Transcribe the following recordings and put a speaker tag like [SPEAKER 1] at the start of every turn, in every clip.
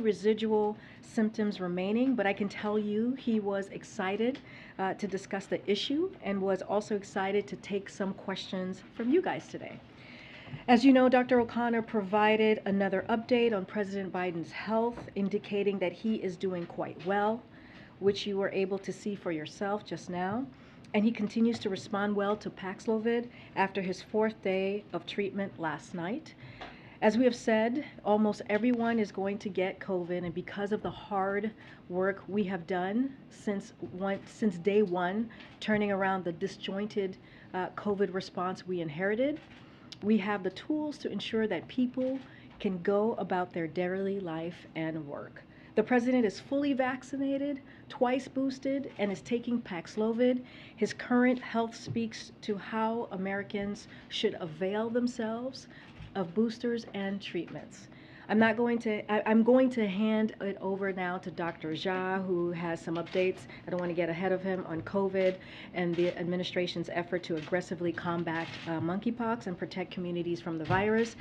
[SPEAKER 1] residual symptoms remaining, but I can tell you he was excited to discuss the issue and was also excited to take some questions from you guys today. As you know, Dr. O'Connor provided another update on President Biden's health, indicating that he is doing quite well, which you were able to see for yourself just now. And he continues to respond well to Paxlovid after his 4th day of treatment last night. As we have said, almost everyone is going to get COVID, and because of the hard work we have done since day one, turning around the disjointed COVID response we inherited, we have the tools to ensure that people can go about their daily life and work. The president is fully vaccinated, twice boosted, and is taking Paxlovid. His current health speaks to how Americans should avail themselves of boosters and treatments. I'm going to hand it over now to Dr. Jha, who has some updates. I don't want to get ahead of him on COVID and the administration's effort to aggressively combat monkeypox and protect communities from the virus.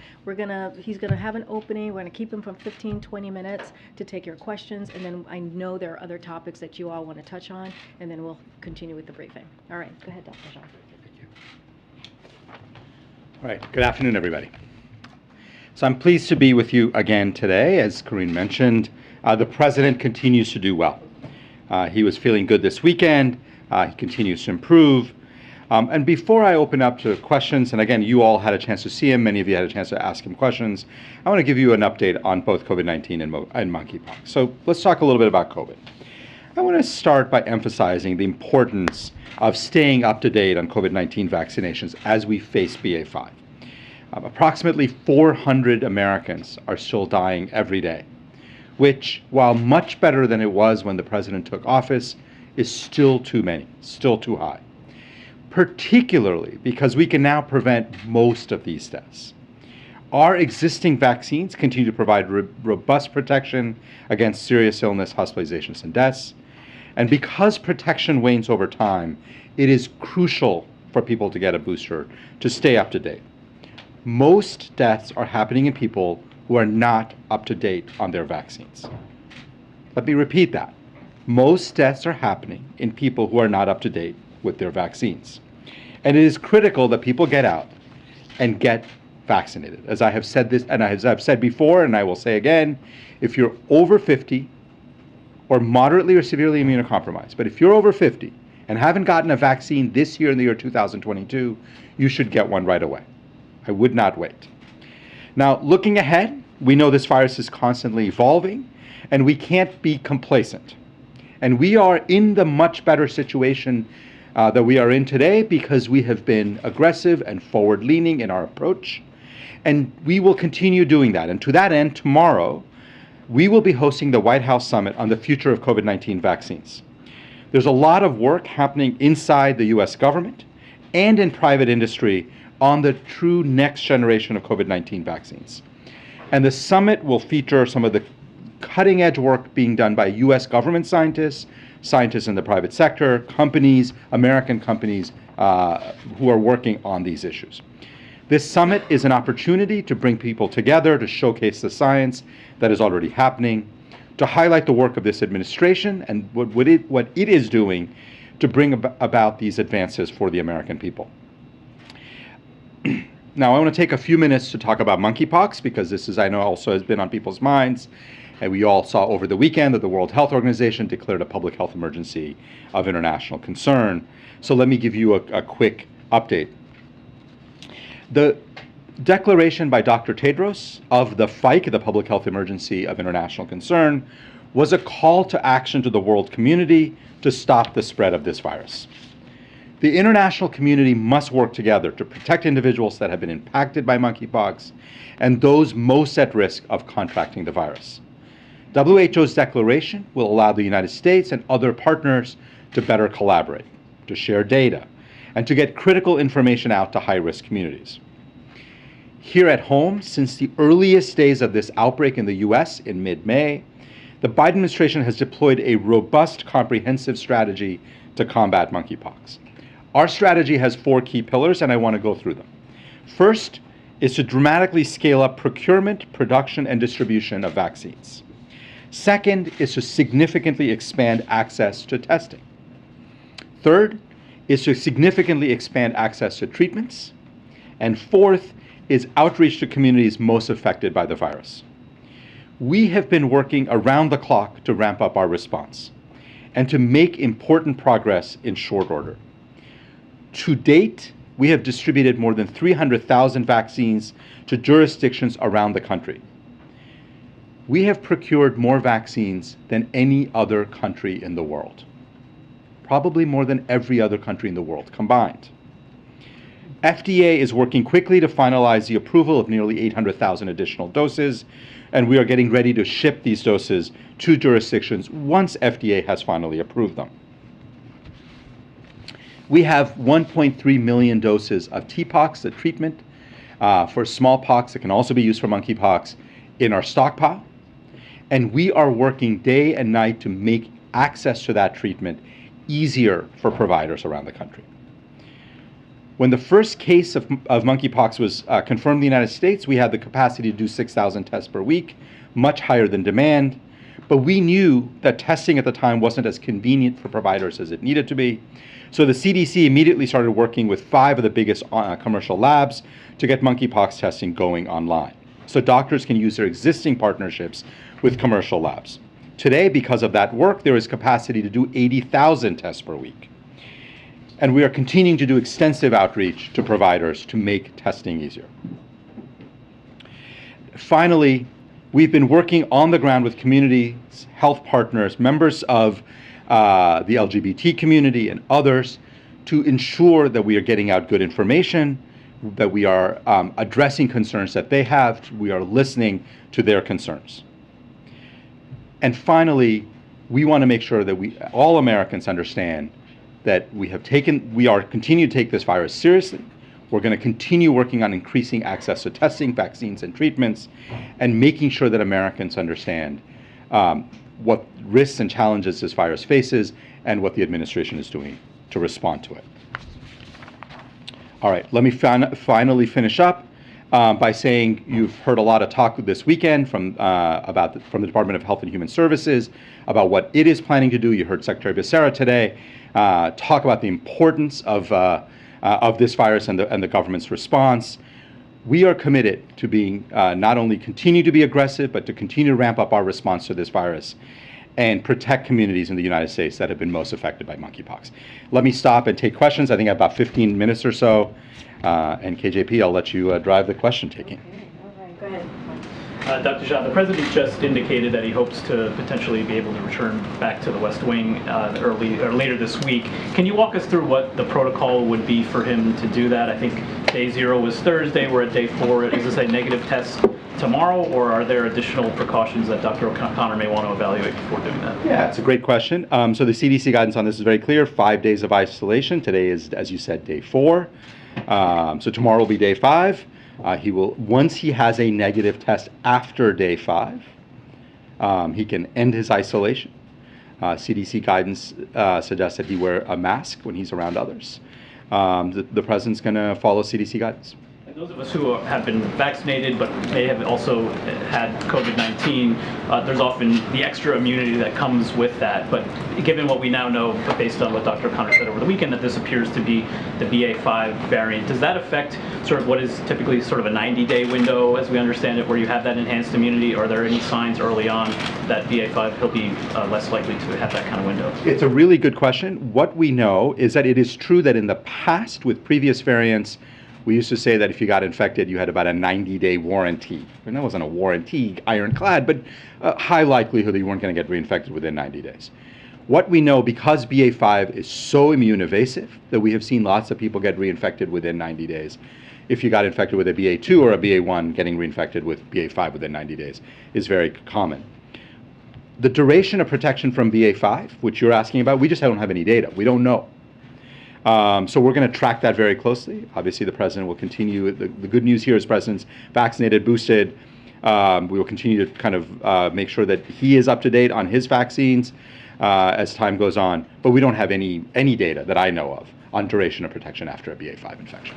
[SPEAKER 1] He's gonna have an opening. We're gonna keep him from 15-20 minutes to take your questions, and then I know there are other topics that you all want to touch on, and then we'll continue with the briefing. All right, go ahead, Dr. Jha.
[SPEAKER 2] Thank you. All right, good afternoon, everybody. So I'm pleased to be with you again today. As Karine mentioned, the president continues to do well. He was feeling good this weekend. He continues to improve. And before I open up to questions, and again, you all had a chance to see him, many of you had a chance to ask him questions, I want to give you an update on both COVID-19 and monkeypox. So let's talk a little bit about COVID. I want to start by emphasizing the importance of staying up to date on COVID-19 vaccinations as we face BA.5. Approximately 400 Americans are still dying every day, which, while much better than it was when the president took office, is still too many, still too high, particularly because we can now prevent most of these deaths. Our existing vaccines continue to provide robust protection against serious illness, hospitalizations, and deaths. And because protection wanes over time, it is crucial for people to get a booster to stay up to date. Most deaths are happening in people who are not up to date on their vaccines. Let me repeat that. Most deaths are happening in people who are not up to date with their vaccines. And it is critical that people get out and get vaccinated. As I have said this, and as I've said before, and I will say again, if you're over 50 or moderately or severely immunocompromised, but if you're over 50 and haven't gotten a vaccine this year in the year 2022, you should get one right away. I would not wait. Now, looking ahead, we know this virus is constantly evolving, and we can't be complacent. And we are in the much better situation that we are in today because we have been aggressive and forward-leaning in our approach, and we will continue doing that. And to that end, tomorrow, we will be hosting the White House Summit on the future of COVID-19 vaccines. There's a lot of work happening inside the U.S. government and in private industry on the true next generation of COVID-19 vaccines. And the summit will feature some of the cutting edge work being done by US government scientists, scientists in the private sector, companies, American companies who are working on these issues. This summit is an opportunity to bring people together to showcase the science that is already happening, to highlight the work of this administration and what it is doing to bring about these advances for the American people. Now, I want to take a few minutes to talk about monkeypox because this is, I know, also has been on people's minds. And we all saw over the weekend that the World Health Organization declared a public health emergency of international concern. So let me give you a quick update. The declaration by Dr. Tedros of the FIC, the Public Health Emergency of International Concern, was a call to action to the world community to stop the spread of this virus. The international community must work together to protect individuals that have been impacted by monkeypox and those most at risk of contracting the virus. WHO's declaration will allow the United States and other partners to better collaborate, to share data, and to get critical information out to high-risk communities. Here at home, since the earliest days of this outbreak in the US in mid-May, the Biden administration has deployed a robust, comprehensive strategy to combat monkeypox. Our strategy has 4 key pillars, and I want to go through them. First is to dramatically scale up procurement, production, and distribution of vaccines. Second is to significantly expand access to testing. Third is to significantly expand access to treatments. And fourth is outreach to communities most affected by the virus. We have been working around the clock to ramp up our response and to make important progress in short order. To date, we have distributed more than 300,000 vaccines to jurisdictions around the country. We have procured more vaccines than any other country in the world, probably more than every other country in the world combined. FDA is working quickly to finalize the approval of nearly 800,000 additional doses, and we are getting ready to ship these doses to jurisdictions once FDA has finally approved them. We have 1.3 million doses of TPOXX, the treatment for smallpox that can also be used for monkeypox, in our stockpile. And we are working day and night to make access to that treatment easier for providers around the country. When the first case of monkeypox was confirmed in the United States, we had the capacity to do 6,000 tests per week, much higher than demand. But we knew that testing at the time wasn't as convenient for providers as it needed to be. So the CDC immediately started working with 5 of the biggest commercial labs to get monkeypox testing going online, so doctors can use their existing partnerships with commercial labs. Today, because of that work, there is capacity to do 80,000 tests per week. And we are continuing to do extensive outreach to providers to make testing easier. Finally, we've been working on the ground with communities, health partners, members of the LGBT community and others to ensure that we are getting out good information, that we are addressing concerns that they have, we are listening to their concerns. And finally, we want to make sure that all Americans understand that we are continuing to take this virus seriously. We're going to continue working on increasing access to testing, vaccines, and treatments, and making sure that Americans understand what risks and challenges this virus faces and what the administration is doing to respond to it. All right, let me finally finish up by saying you've heard a lot of talk this weekend from the Department of Health and Human Services about what it is planning to do. You heard Secretary Becerra today talk about the importance of this virus and the government's response. We are committed to being not only continue to be aggressive, but to continue to ramp up our response to this virus and protect communities in the United States that have been most affected by monkeypox. Let me stop and take questions. I think I have about 15 minutes or so. And KJP, I'll let you drive the question taking.
[SPEAKER 1] Okay, all right, go ahead.
[SPEAKER 3] Dr. Jean, the President just indicated that he hopes to potentially be able to return back to the West Wing later this week. Can you walk us through what the protocol would be for him to do that? I think day 0 was Thursday, we're at day 4. Is this a negative test tomorrow, or are there additional precautions that Dr. O'Connor may want to evaluate before doing that?
[SPEAKER 2] Yeah, it's a great question. So the CDC guidance on this is very clear, 5 days of isolation. Today is, as you said, day 4. So tomorrow will be day 5. Once he has a negative test after day 5, he can end his isolation. CDC guidance suggests that he wear a mask when he's around others. The president's going to follow CDC guidance.
[SPEAKER 3] And those of us who have been vaccinated but may have also had COVID-19, there's often the extra immunity that comes with that. But given what we now know, based on what Dr. O'Connor said over the weekend, that this appears to be the BA.5 variant, does that affect sort of what is typically sort of a 90-day window, as we understand it, where you have that enhanced immunity? Are there any signs early on that BA.5 he'll be less likely to have that kind of window?
[SPEAKER 2] It's a really good question. What we know is that it is true that in the past, with previous variants, we used to say that if you got infected, you had about a 90-day warranty. And that wasn't a warranty, ironclad, but a high likelihood that you weren't going to get reinfected within 90 days. What we know, because BA.5 is so immune evasive, that we have seen lots of people get reinfected within 90 days. If you got infected with a BA.2 or a BA.1, getting reinfected with BA.5 within 90 days is very common. The duration of protection from BA.5, which you're asking about, we just don't have any data. We don't know. So we're going to track that very closely. Obviously, the president will continue. The good news here is the president's vaccinated, boosted. We will continue to kind of make sure that he is up to date on his vaccines as time goes on. But we don't have any data that I know of on duration of protection after a BA.5 infection.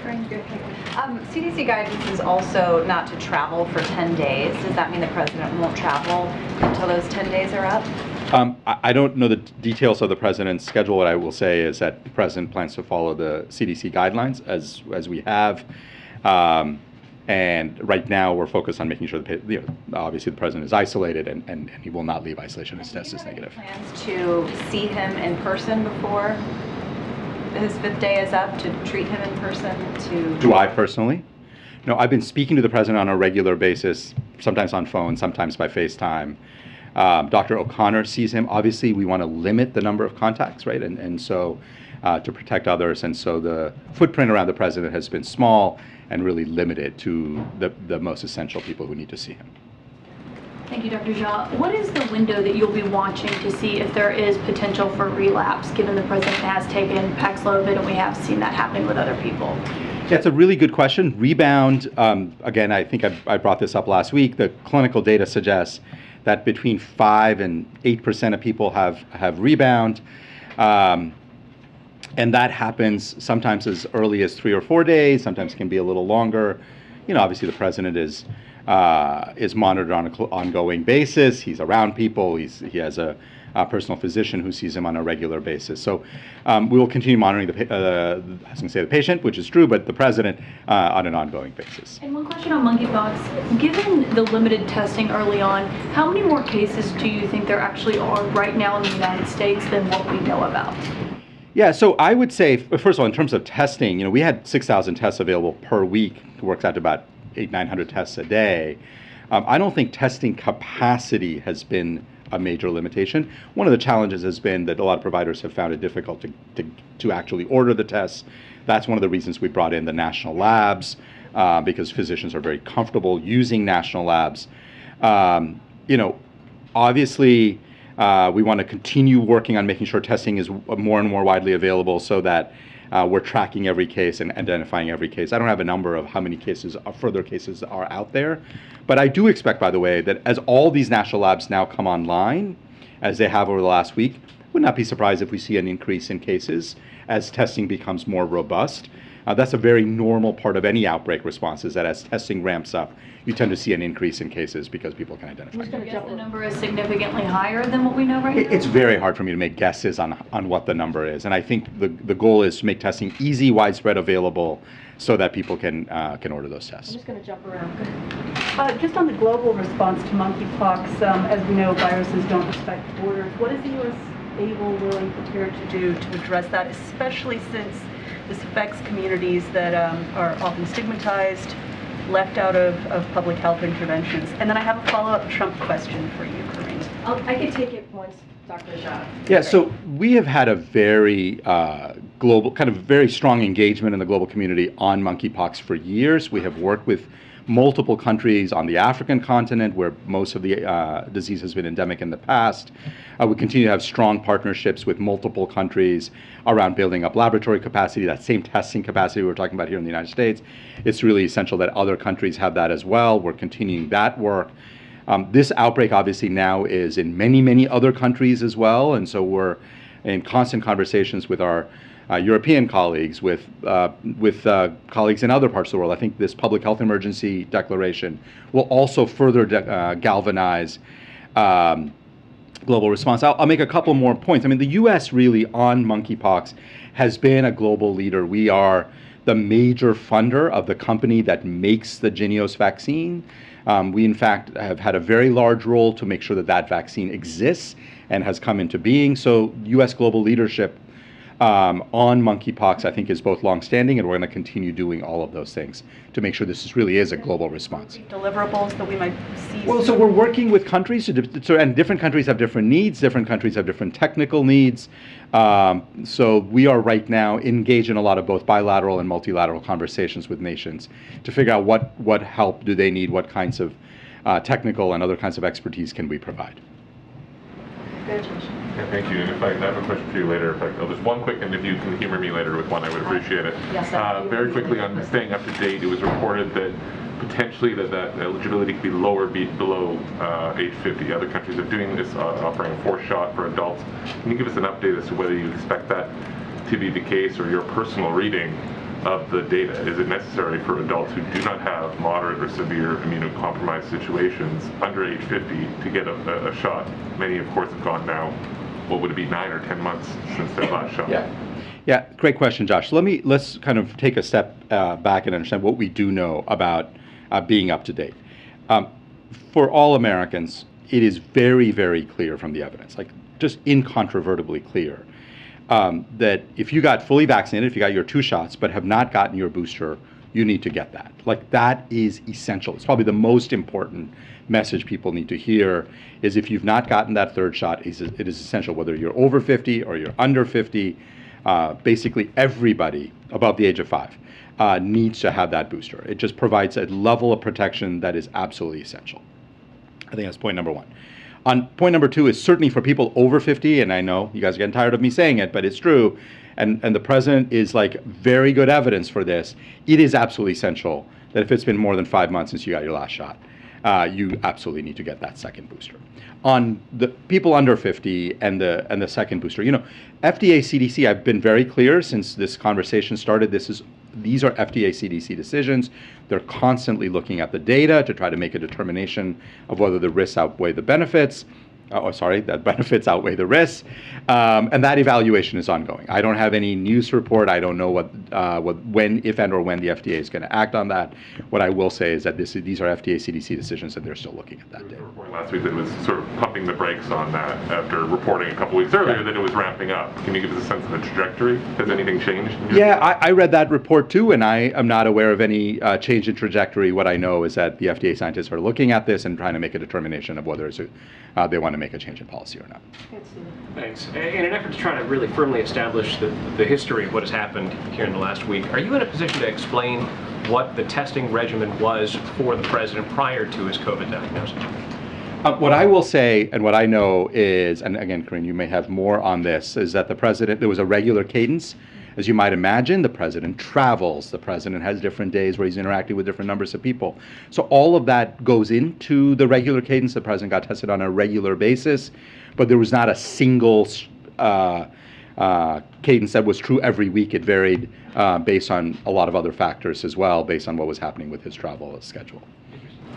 [SPEAKER 4] CDC guidance is also not to travel for 10 days. Does that mean the president won't travel until those 10 days are up?
[SPEAKER 2] I don't know the details of the president's schedule. What I will say is that the president plans to follow the CDC guidelines as we have. And right now we're focused on making sure that obviously the president is isolated and he will not leave isolation. His test is negative.
[SPEAKER 4] Plans to see him in person before his 5th day is up, to treat him in person?
[SPEAKER 2] Do I personally? No, I've been speaking to the president on a regular basis, sometimes on phone, sometimes by FaceTime. Dr. O'Connor sees him. Obviously, we want to limit the number of contacts, right? And so to protect others. And so the footprint around the president has been small and really limited to the most essential people who need to see him.
[SPEAKER 5] Thank you, Dr. Jean. What is the window that you'll be watching to see if there is potential for relapse, given the president has taken Paxlovid and we have seen that happening with other people?
[SPEAKER 2] Yeah, it's a really good question. Rebound, again, I think I brought this up last week. The clinical data suggests that between 5 and 8% of people have rebound. And that happens sometimes as early as 3 or 4 days, sometimes can be a little longer. Obviously the president is monitored on an ongoing basis. He's around people. He has a personal physician who sees him on a regular basis. So we will continue monitoring I was going to say the patient, which is true, but the president on an ongoing basis.
[SPEAKER 5] And one question on monkeypox. Given the limited testing early on, how many more cases do you think there actually are right now in the United States than what we know about?
[SPEAKER 2] Yeah, so I would say, first of all, in terms of testing, we had 6,000 tests available per week. It works out to about 800-900 tests a day. I don't think testing capacity has been a major limitation. One of the challenges has been that a lot of providers have found it difficult to actually order the tests. That's one of the reasons we brought in the national labs, because physicians are very comfortable using national labs. Obviously, we want to continue working on making sure testing is more and more widely available so that we're tracking every case and identifying every case. I don't have a number of how many further cases are out there, but I do expect, by the way, that as all these national labs now come online, as they have over the last week, would not be surprised if we see an increase in cases as testing becomes more robust. That's a very normal part of any outbreak response, is that as testing ramps up, you tend to see an increase in cases because people can identify.
[SPEAKER 5] I guess the number is significantly higher than what we know right now?
[SPEAKER 2] It's very hard for me to make guesses on what the number is. And I think the goal is to make testing easy, widespread, available, so that people can order those tests.
[SPEAKER 1] I'm just going to jump around.
[SPEAKER 6] Just on the global response to monkeypox, as we know, viruses don't respect borders. What is the U.S. able, willing, prepared to do to address that, especially since this affects communities that are often stigmatized, left out of public health interventions? And then I have a follow-up Trump question for you, Karine.
[SPEAKER 1] I can take it once, Dr. Jean.
[SPEAKER 2] Yeah, so we have had a very global, kind of very strong engagement in the global community on monkeypox for years. We have worked with multiple countries on the African continent where most of the disease has been endemic in the past. We continue to have strong partnerships with multiple countries around building up laboratory capacity, that same testing capacity we're talking about here in the United States. It's really essential that other countries have that as well. We're continuing that work. This outbreak obviously now is in many, many other countries as well, and so we're in constant conversations with our European colleagues, with colleagues in other parts of the world. I think this public health emergency declaration will also further galvanize global response. I'll make a couple more points. I mean, the U.S. really on monkeypox has been a global leader. We are the major funder of the company that makes the Jynneos vaccine. We, in fact, have had a very large role to make sure that that vaccine exists and has come into being. So U.S. global leadership on monkeypox, I think, is both longstanding, and we're going to continue doing all of those things to make sure this really is a global response.
[SPEAKER 6] Deliverables that we might see?
[SPEAKER 2] Well, so we're working with countries, and different countries have different needs, different countries have different technical needs. So we are right now engaged in a lot of both bilateral and multilateral conversations with nations to figure out what help do they need, what kinds of technical and other kinds of expertise can we provide.
[SPEAKER 7] Yeah, thank you. And in fact, I have a question for you later. In fact, there's one quick, and if you can humor me later with one, I would appreciate it.
[SPEAKER 1] Yes,
[SPEAKER 7] very quickly on staying up to date, it was reported that potentially that eligibility could be lower, below age 50. Other countries are doing this, offering a 4th shot for adults. Can you give us an update as to whether you expect that to be the case, or your personal reading of the data? Is it necessary for adults who do not have moderate or severe immunocompromised situations under age 50 to get a shot? Many, of course, have gone now, what would it be, 9 or 10 months since their last shot?
[SPEAKER 2] Yeah, great question, Josh. Let's kind of take a step back and understand what we do know about being up to date. For all Americans, it is very, very clear from the evidence, like just incontrovertibly clear, that if you got fully vaccinated, if you got your 2 shots but have not gotten your booster, you need to get that. Like, that is essential. It's probably the most important message people need to hear, is if you've not gotten that 3rd shot, it is essential, whether you're over 50 or you're under 50. Basically everybody above the age of 5 needs to have that booster. It just provides a level of protection that is absolutely essential. I think that's point number 1. On point number 2 is certainly for people over 50, and I know you guys are getting tired of me saying it, but it's true, and the president is like very good evidence for this. It is absolutely essential that if it's been more than 5 months since you got your last shot, you absolutely need to get that 2nd booster. On the people under 50 and the 2nd booster, FDA, CDC, I've been very clear since this conversation started. These are FDA, CDC decisions. They're constantly looking at the data to try to make a determination of whether the risks outweigh the benefits. That benefits outweigh the risks, and that evaluation is ongoing. I don't have any news report. I don't know when, if and or when the FDA is going to act on that. What I will say is that these are FDA, CDC decisions, and they're still looking at that data.
[SPEAKER 7] Last week that was sort of pumping the brakes on that after reporting a couple weeks earlier that it was ramping up. Can you give us a sense of the trajectory? Has anything changed?
[SPEAKER 2] Yeah, I read that report too, and I am not aware of any change in trajectory. What I know is that the FDA scientists are looking at this and trying to make a determination of whether they want to make a change in policy or not.
[SPEAKER 8] Thanks. In an effort to try to really firmly establish the history of what has happened here in the last week, are you in a position to explain what the testing regimen was for the president prior to his COVID diagnosis?
[SPEAKER 2] What I will say, and what I know is, and again, Karine, you may have more on this, is that there was a regular cadence. As you might imagine, the president travels. The president has different days where he's interacting with different numbers of people. So all of that goes into the regular cadence. The president got tested on a regular basis, but there was not a single cadence that was true every week. It varied based on a lot of other factors as well, based on what was happening with his travel schedule.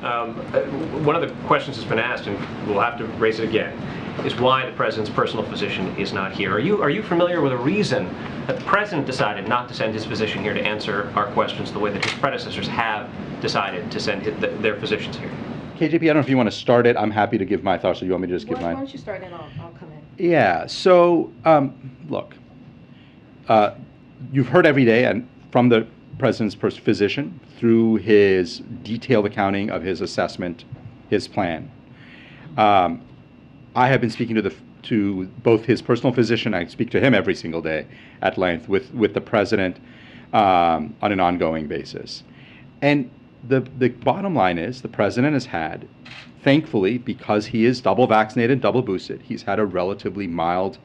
[SPEAKER 8] One of the questions that's been asked, and we'll have to raise it again, is why the president's personal physician is not here. Are you familiar with a reason that the president decided not to send his physician here to answer our questions the way that his predecessors have decided to send their physicians here?
[SPEAKER 2] KJP, I don't know if you want to start it. I'm happy to give my thoughts, or you want me to just give mine?
[SPEAKER 1] Why don't you start and I'll come in.
[SPEAKER 2] Yeah, so look, you've heard every day and from the president's physician through his detailed accounting of his assessment, his plan. I have been speaking to both his personal physician. I speak to him every single day at length with the president on an ongoing basis. And the bottom line is the president has had, thankfully, because he is double vaccinated, double boosted, he's had a relatively mild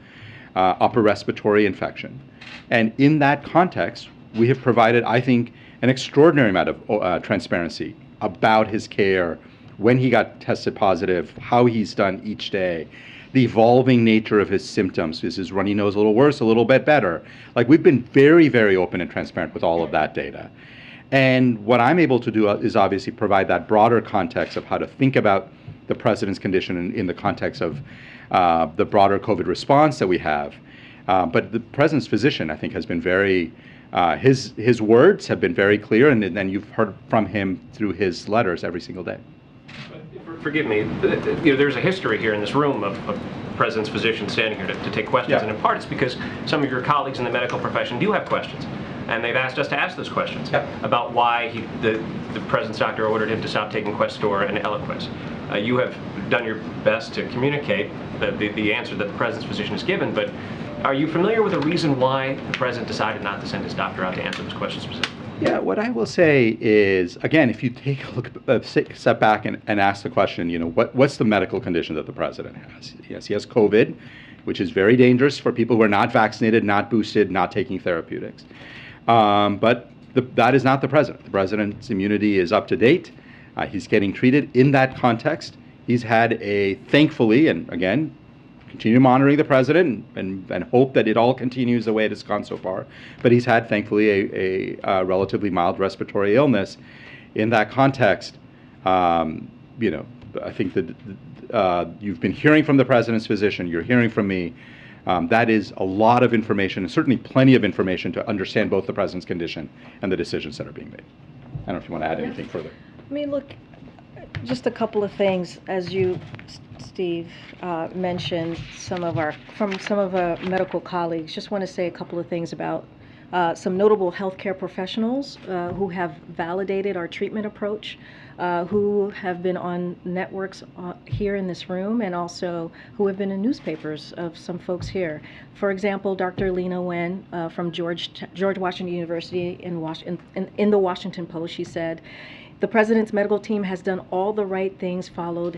[SPEAKER 2] upper respiratory infection. And in that context, we have provided, I think, an extraordinary amount of transparency about his care, when he got tested positive, how he's done each day, the evolving nature of his symptoms. Is his runny nose a little worse, a little bit better? Like, we've been very, very open and transparent with all of that data. And what I'm able to do is obviously provide that broader context of how to think about the president's condition in the context of the broader COVID response that we have. But the president's physician, I think, has been very, his words have been very clear, and then you've heard from him through his letters every single day.
[SPEAKER 8] Forgive me, there's a history here in this room of the president's physician standing here to take questions,
[SPEAKER 2] Yeah.
[SPEAKER 8] and in part it's because some of your colleagues in the medical profession do have questions, and they've asked us to ask those questions about why the president's doctor ordered him to stop taking Questor and Eliquis. You have done your best to communicate the answer that the president's physician has given, but are you familiar with the reason why the president decided not to send his doctor out to answer those questions specifically?
[SPEAKER 2] Yeah, what I will say is, again, if you take a look, step back and ask the question, what's the medical condition that the president has? Yes, he has COVID, which is very dangerous for people who are not vaccinated, not boosted, not taking therapeutics. But that is not the president. The president's immunity is up to date. He's getting treated in that context. He's had thankfully, and again, continue monitoring the president and hope that it all continues the way it has gone so far. But he's had, thankfully, a relatively mild respiratory illness. In that context, you know, I think that you've been hearing from the president's physician, you're hearing from me. That is a lot of information, and certainly plenty of information to understand both the president's condition and the decisions that are being made. I don't know if you want to add anything further.
[SPEAKER 1] I mean, look, just a couple of things, as you, Steve, mentioned from some of our medical colleagues. Just want to say a couple of things about some notable healthcare professionals who have validated our treatment approach, who have been on networks here in this room, and also who have been in newspapers of some folks here. For example, Dr. Lena Wen from George Washington University in the Washington Post, she said, "The president's medical team has done all the right things following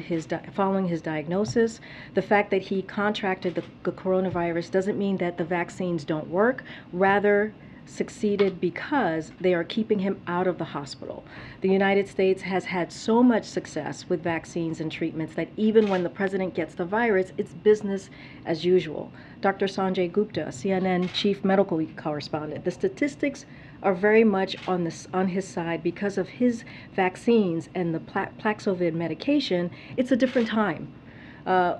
[SPEAKER 1] his diagnosis. The fact that he contracted the coronavirus doesn't mean that the vaccines don't work, rather succeeded because they are keeping him out of the hospital. The United States has had so much success with vaccines and treatments that even when the president gets the virus, it's business as usual." Dr. Sanjay Gupta, CNN chief medical correspondent, the statistics are very much on his side because of his vaccines and the Paxlovid medication. It's a different time.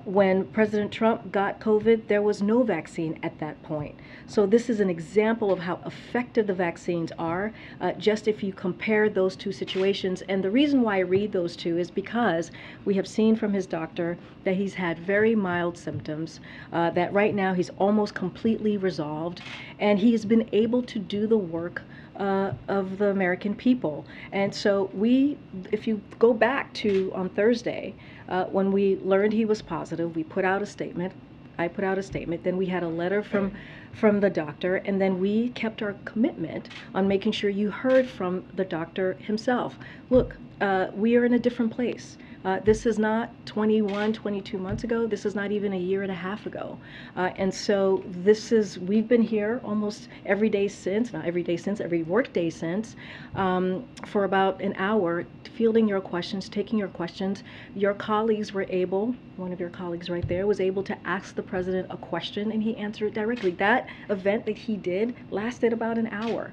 [SPEAKER 1] When President Trump got COVID, there was no vaccine at that point. So this is an example of how effective the vaccines are, just if you compare those two situations. And the reason why I read those two is because we have seen from his doctor that he's had very mild symptoms, that right now he's almost completely resolved, and he's been able to do the work of the American people. And so if you go back to on Thursday, when we learned he was positive, we put out a statement. I put out a statement. Then we had a letter from the doctor, and then we kept our commitment on making sure you heard from the doctor himself. Look, we are in a different place. This is not 21, 22 months ago. This is not even a year and a half ago. And so we've been here almost every day since, not every day since, every work day since, for about an hour, fielding your questions, taking your questions. Your colleagues were able, one of your colleagues right there, was able to ask the president a question, and he answered it directly. That event that he did lasted about an hour.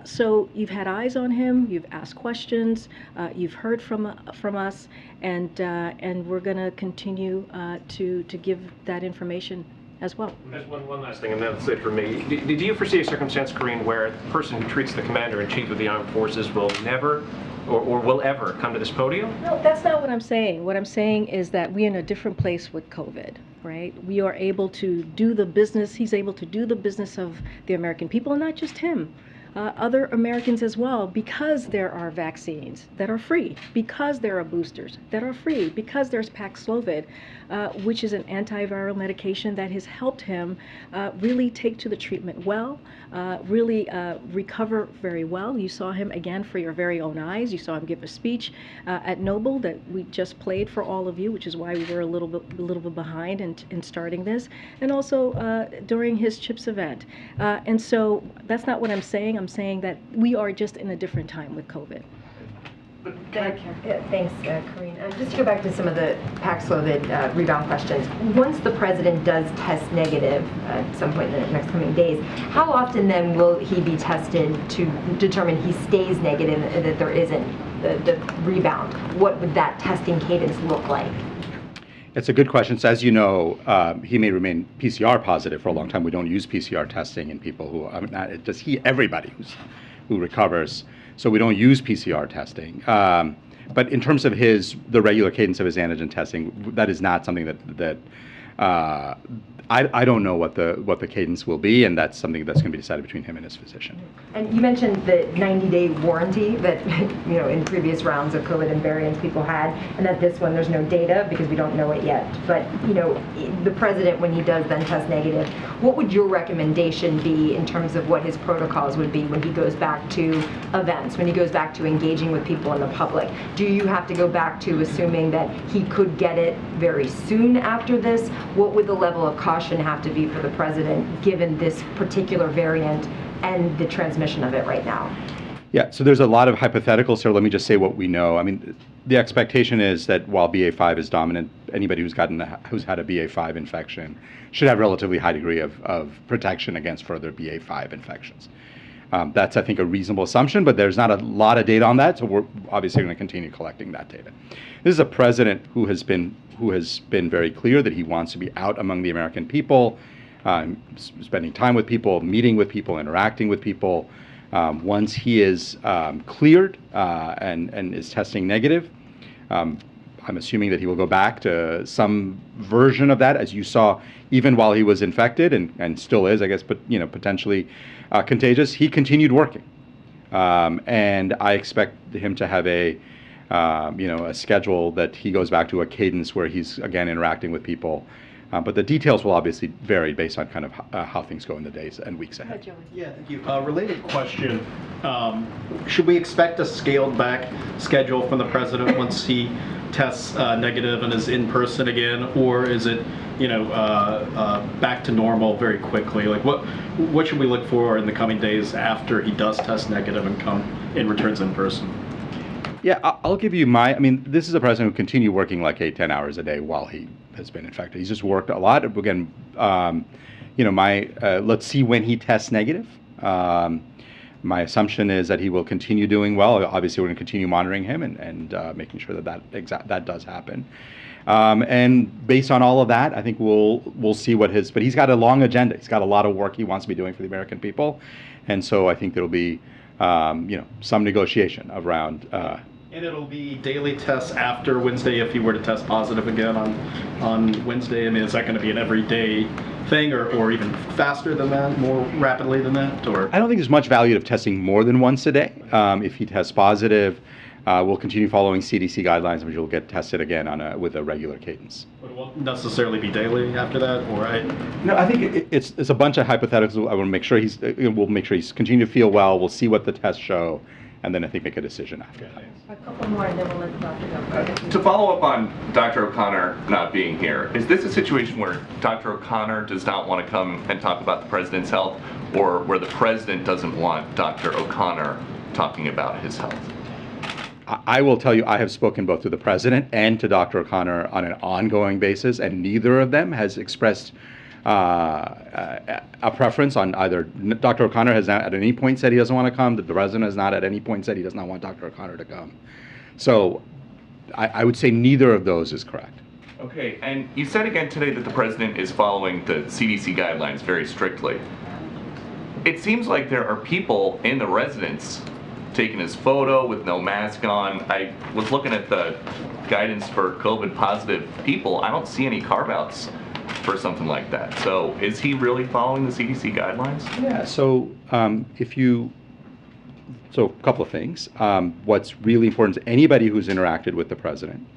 [SPEAKER 1] So you've had eyes on him, you've asked questions, you've heard from us, and we're going to continue to give that information as well.
[SPEAKER 8] There's one last thing, and that's it for me. Do you foresee a circumstance, Karine, where the person who treats the commander-in-chief of the armed forces will never or will ever come to this podium?
[SPEAKER 1] No, that's not what I'm saying. What I'm saying is that we're in a different place with COVID, right? We are able to do the business, he's able to do the business of the American people, and not just him. Other Americans as well, because there are vaccines that are free, because there are boosters that are free, because there's Paxlovid, which is an antiviral medication that has helped him really take to the treatment well, really recover very well. You saw him again for your very own eyes. You saw him give a speech at Noble that we just played for all of you, which is why we were a little bit behind in starting this, and also during his CHIPS event. And so that's not what I'm saying. I'm saying that we are just in a different time with COVID.
[SPEAKER 9] Thanks, Karine. Just to go back to some of the Paxlovid rebound questions. Once the president does test negative at some point in the next coming days, how often then will he be tested to determine he stays negative and that there isn't the rebound? What would that testing cadence look like?
[SPEAKER 2] It's a good question. So as you know, he may remain PCR positive for a long time. We don't use PCR testing in people who, everybody who recovers. So we don't use PCR testing. But in terms of the regular cadence of his antigen testing, that is not something that I don't know what the cadence will be, and that's something that's going to be decided between him and his physician.
[SPEAKER 9] And you mentioned the 90-day warranty that in previous rounds of COVID and variants people had, and that this one there's no data because we don't know it yet. But the president, when he does then test negative, what would your recommendation be in terms of what his protocols would be when he goes back to events, when he goes back to engaging with people in the public? Do you have to go back to assuming that he could get it very soon after this? What would the level of caution have to be for the president given this particular variant and the transmission of it right now?
[SPEAKER 2] Yeah, so there's a lot of hypotheticals, so let me just say what we know. I mean, the expectation is that while BA.5 is dominant, anybody who's had a BA.5 infection should have relatively high degree of protection against further BA.5 infections. That's, I think, a reasonable assumption, but there's not a lot of data on that, so we're obviously going to continue collecting that data. This is a president who has been very clear that he wants to be out among the American people, spending time with people, meeting with people, interacting with people. Once he is cleared and is testing negative, I'm assuming that he will go back to some version of that, as you saw, even while he was infected and still is, I guess, but potentially contagious. He continued working, and I expect him to have a schedule that he goes back to a cadence where he's again interacting with people. But the details will obviously vary based on kind of how things go in the days and weeks ahead.
[SPEAKER 10] Yeah, thank you. Related question, should we expect a scaled back schedule from the president once he tests negative and is in person again, or is it, back to normal very quickly? Like what should we look for in the coming days after he does test negative and returns in person?
[SPEAKER 2] Yeah, I'll give you this is a president who continued working like 8-10 hours a day while he has been infected. He's just worked a lot. Again, let's see when he tests negative. My assumption is that he will continue doing well. Obviously, we're going to continue monitoring him and making sure that does happen. And based on all of that, I think we'll see but he's got a long agenda. He's got a lot of work he wants to be doing for the American people. And so I think there'll be, some negotiation around.
[SPEAKER 10] And it'll be daily tests after Wednesday if he were to test positive again on Wednesday. I mean, is that going to be an everyday thing or even faster than that, more rapidly than that? Or I
[SPEAKER 2] don't think there's much value of testing more than once a day. If he tests positive, we'll continue following CDC guidelines, which will get tested again with a regular cadence.
[SPEAKER 10] But it won't necessarily be daily after that, or
[SPEAKER 2] No, I think it's a bunch of hypotheticals. I want to make sure we'll make sure he's continuing to feel well. We'll see what the tests show, and then I think make a decision after that.
[SPEAKER 9] A couple more, and then we'll let Dr. go.
[SPEAKER 11] To follow up on Dr. O'Connor not being here, is this a situation where Dr. O'Connor does not want to come and talk about the president's health, or where the president doesn't want Dr. O'Connor talking about his health?
[SPEAKER 2] I will tell you, I have spoken both to the president and to Dr. O'Connor on an ongoing basis, and neither of them has expressed a preference on either. Dr. O'Connor has not at any point said he doesn't want to come. The president has not at any point said he does not want Dr. O'Connor to come. So I would say neither of those is correct.
[SPEAKER 11] Okay, and you said again today that the president is following the CDC guidelines very strictly. It seems like there are people in the residence taking his photo with no mask on. I was looking at the guidance for COVID positive people. I don't see any carve-outs for something like that. So is he really following the CDC guidelines?
[SPEAKER 2] Yeah, so so a couple of things. What's really important is anybody who's interacted with the president,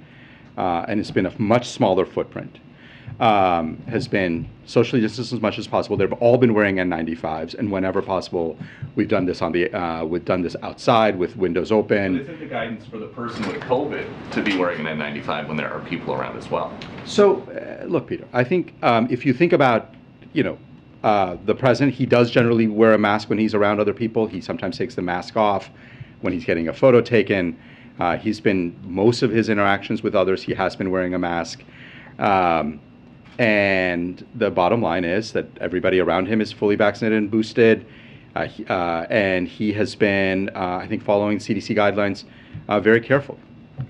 [SPEAKER 2] and it's been a much smaller footprint, has been socially distanced as much as possible. They've all been wearing N95s, and whenever possible, we've done this we've done this outside with windows open.
[SPEAKER 11] But isn't the guidance for the person with COVID to be wearing an N95 when there are people around as well?
[SPEAKER 2] So, look, Peter, I think if you think about, the president, he does generally wear a mask when he's around other people. He sometimes takes the mask off when he's getting a photo taken. He's been, most of his interactions with others, he has been wearing a mask. And the bottom line is that everybody around him is fully vaccinated and boosted. And he has been, I think, following CDC guidelines very carefully.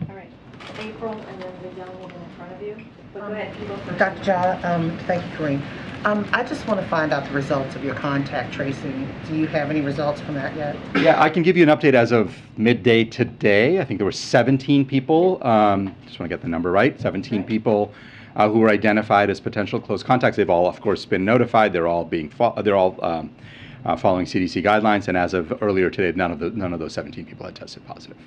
[SPEAKER 1] All right. April, and then the young woman in front of you. But go ahead, you go first.
[SPEAKER 12] Dr. Jha, thank you, Karine. I just want to find out the results of your contact tracing. Do you have any results from that yet?
[SPEAKER 2] Yeah, I can give you an update as of midday today. I think there were 17 people, just want to get the number right, 17 people who were identified as potential close contacts. They've all, of course, been notified. They're all following CDC guidelines, and as of earlier today, none of those 17 people had tested positive.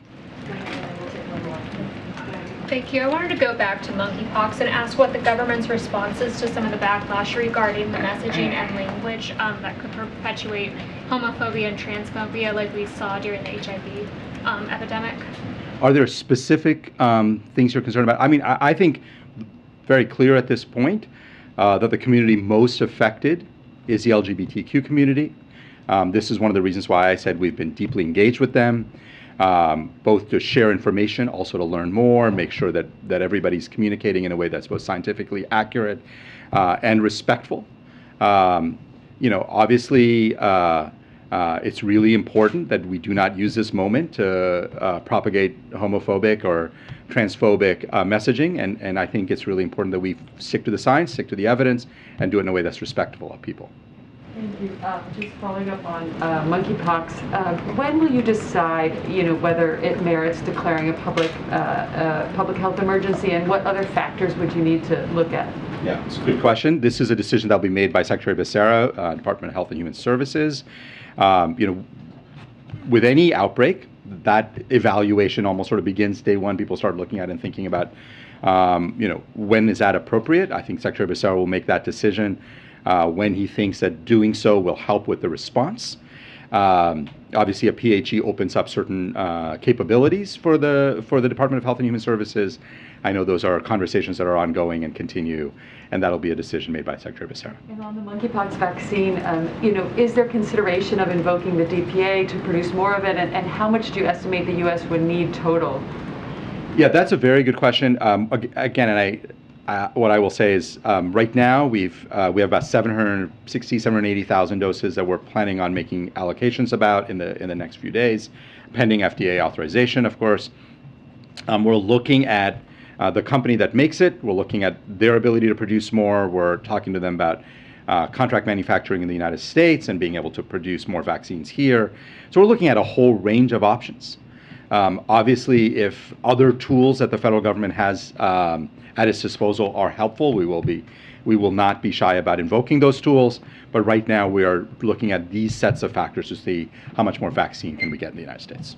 [SPEAKER 13] Thank you. I wanted to go back to monkeypox and ask what the government's response is to some of the backlash regarding the messaging and language that could perpetuate homophobia and transphobia like we saw during the HIV epidemic.
[SPEAKER 2] Are there specific things you're concerned about? I mean, I think very clear at this point that the community most affected is the LGBTQ community. This is one of the reasons why I said we've been deeply engaged with them, both to share information, also to learn more, make sure that everybody's communicating in a way that's both scientifically accurate and respectful. Obviously, it's really important that we do not use this moment to propagate homophobic or transphobic messaging, and I think it's really important that we stick to the science, stick to the evidence, and do it in a way that's respectful of people.
[SPEAKER 14] Thank you. Just following up on monkeypox, when will you decide, whether it merits declaring a public health emergency, and what other factors would you need to look at?
[SPEAKER 2] Yeah, it's a good question. This is a decision that will be made by Secretary Becerra, Department of Health and Human Services. With any outbreak, that evaluation almost sort of begins day one. People start looking at it and thinking about, when is that appropriate? I think Secretary Becerra will make that decision when he thinks that doing so will help with the response. Obviously, a PHE opens up certain capabilities for the Department of Health and Human Services. I know those are conversations that are ongoing and continue, and that'll be a decision made by Secretary Becerra.
[SPEAKER 14] And on the monkeypox vaccine, is there consideration of invoking the DPA to produce more of it, and how much do you estimate the U.S. would need total? Yeah,
[SPEAKER 2] that's a very good question. Again, and what I will say is, right now we have about 780,000 doses that we're planning on making allocations about in the next few days, pending FDA authorization, of course. We're looking at the company that makes it. We're looking at their ability to produce more. We're talking to them about contract manufacturing in the United States and being able to produce more vaccines here. So we're looking at a whole range of options. Obviously, if other tools that the federal government has at its disposal are helpful, we will not be shy about invoking those tools. But right now, we are looking at these sets of factors to see how much more vaccine can we get in the United States.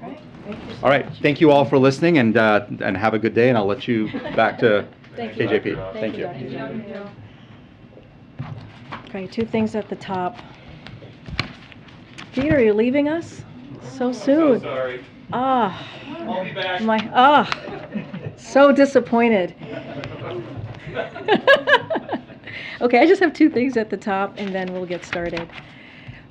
[SPEAKER 1] All right. Thank you so
[SPEAKER 2] all right.
[SPEAKER 1] much.
[SPEAKER 2] Thank you all for listening, and have a good day. And I'll let you back to KJP.
[SPEAKER 1] Thank you. Okay, two things at the top. Peter, you're leaving us so soon.
[SPEAKER 11] So sorry.
[SPEAKER 1] I'll
[SPEAKER 11] be back.
[SPEAKER 1] So disappointed. Okay, I just have two things at the top, and then we'll get started.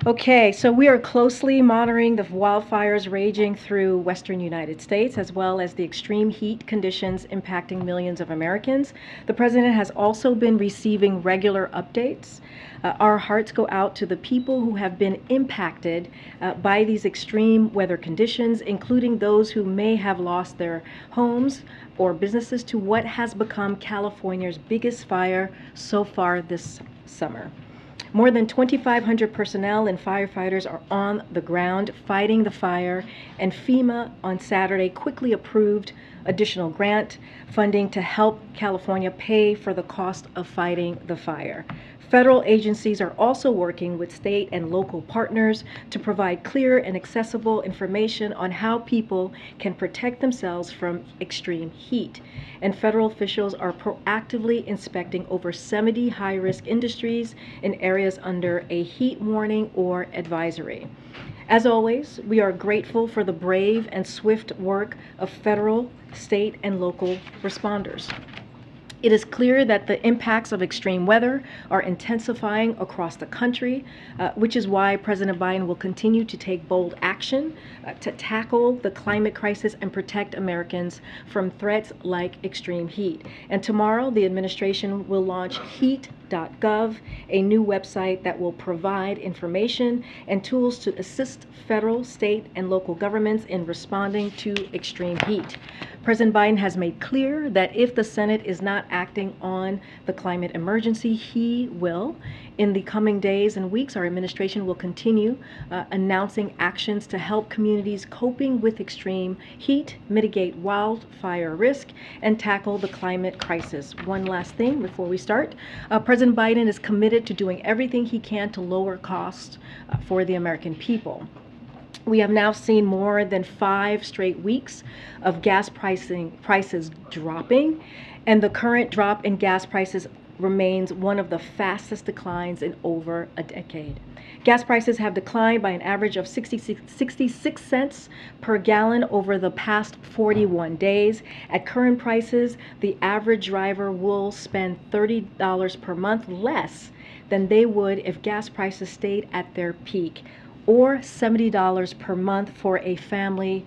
[SPEAKER 1] Okay, so we are closely monitoring the wildfires raging through western United States, as well as the extreme heat conditions impacting millions of Americans. The president has also been receiving regular updates. Our hearts go out to the people who have been impacted by these extreme weather conditions, including those who may have lost their homes or businesses to what has become California's biggest fire so far this summer. More than 2,500 personnel and firefighters are on the ground fighting the fire, and FEMA on Saturday quickly approved additional grant funding to help California pay for the cost of fighting the fire. Federal agencies are also working with state and local partners to provide clear and accessible information on how people can protect themselves from extreme heat. And federal officials are proactively inspecting over 70 high-risk industries in areas under a heat warning or advisory. As always, we are grateful for the brave and swift work of federal, state, and local responders. It is clear that the impacts of extreme weather are intensifying across the country, which is why President Biden will continue to take bold action to tackle the climate crisis and protect Americans from threats like extreme heat. And tomorrow, the administration will launch heat.gov, a new website that will provide information and tools to assist federal, state, and local governments in responding to extreme heat. President Biden has made clear that if the Senate is not acting on the climate emergency, he will. In the coming days and weeks, our administration will continue announcing actions to help communities coping with extreme heat, mitigate wildfire risk, and tackle the climate crisis. One last thing before we start. President Biden is committed to doing everything he can to lower costs for the American people. We have now seen more than 5 straight weeks of gas prices dropping, and the current drop in gas prices remains one of the fastest declines in over a decade. Gas prices have declined by an average of 66 cents per gallon over the past 41 days. At current prices, the average driver will spend $30 per month less than they would if gas prices stayed at their peak, or $70 per month for a family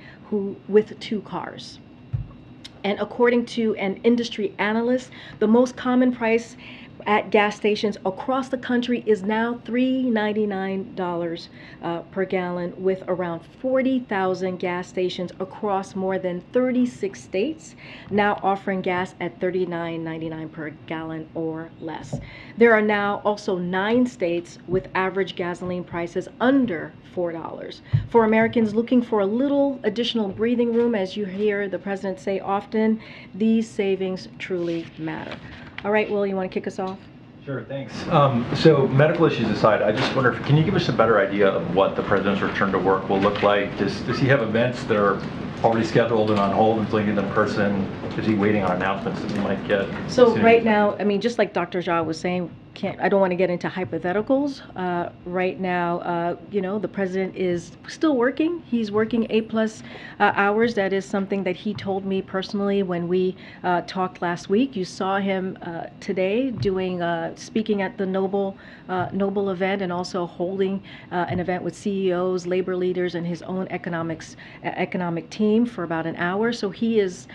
[SPEAKER 1] with 2 cars. And according to an industry analyst, the most common price at gas stations across the country is now $3.99 per gallon, with around 40,000 gas stations across more than 36 states now offering gas at $39.99 per gallon or less. There are now also 9 states with average gasoline prices under $4. For Americans looking for a little additional breathing room, as you hear the president say often, these savings truly matter. All right, Will, you want to kick us off?
[SPEAKER 15] Sure, thanks. So medical issues aside, I just wonder, can you give us a better idea of what the president's return to work will look like? Does he have events that are already scheduled and on hold until he gets in person? Is he waiting on announcements that we might get?
[SPEAKER 1] So right now, I mean, just like Dr. Jha was saying, I don't want to get into hypotheticals. Right now, you know, the president is still working. He's working 8+ hours. That is something that he told me personally when we talked last week. You saw him today doing speaking at the Noble event, and also holding an event with CEOs, labor leaders, and his own economic team for about an hour. So he is